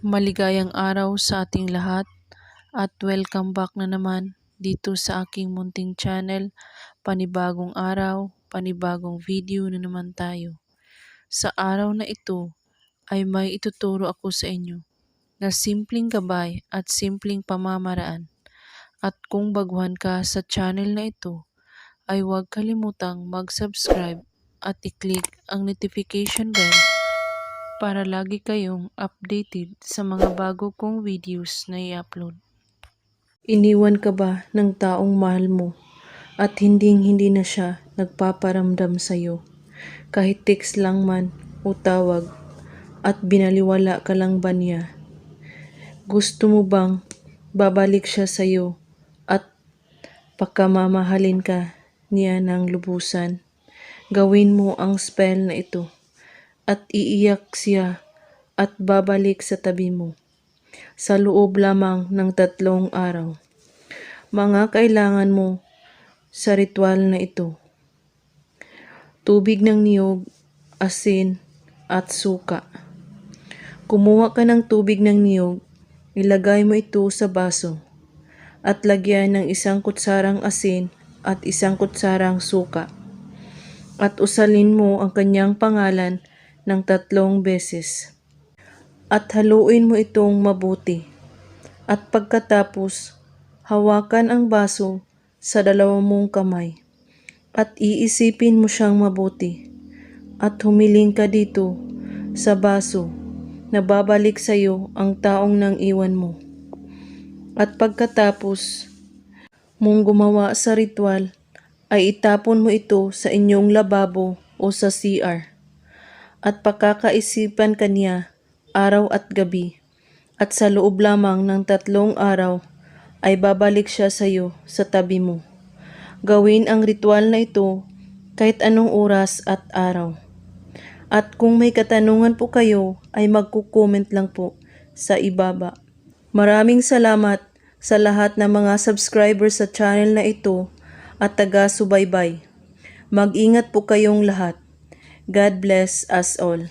Maligayang araw sa ating lahat at welcome back na naman dito sa aking munting channel. Panibagong araw, panibagong video na naman tayo. Sa araw na ito ay may ituturo ako sa inyo na simpleng gabay at simpleng pamamaraan. At kung baguhan ka sa channel na ito, ay huwag kalimutang mag-subscribe at i-click ang notification bell para lagi kayong updated sa mga bago kong videos na i-upload. Iniwan ka ba ng taong mahal mo at hindi na siya nagpaparamdam sa'yo? Kahit text lang man o tawag at binaliwala ka lang ba niya? Gusto mo bang babalik siya sa'yo at pakamamahalin ka niya ng lubusan? Gawin mo ang spell na ito at iiyak siya at babalik sa tabi mo sa loob lamang ng 3 araw. Mga kailangan mo sa ritual na ito: tubig ng niyog, asin at suka. Kumuha ka ng tubig ng niyog, ilagay mo ito sa baso at lagyan ng 1 kutsarang asin at 1 kutsarang suka at usalin mo ang kanyang pangalan ng 3 beses. At haluin mo itong mabuti. At pagkatapos, hawakan ang baso sa 2 mong kamay. At iisipin mo siyang mabuti. At humiling ka dito sa baso na babalik sa iyo ang taong nang iwan mo. At pagkatapos mong gumawa sa ritual, ay itapon mo ito sa inyong lababo o sa CR. At pakakaisipan ka niya araw at gabi, at sa loob lamang ng 3 araw ay babalik siya sa iyo sa tabi mo. Gawin ang ritual na ito kahit anong oras at araw. At kung may katanungan po kayo ay magko-comment lang po sa ibaba. Maraming salamat sa lahat ng mga subscribers sa channel na ito at taga-subaybay. Mag-ingat po kayong lahat. God bless us all.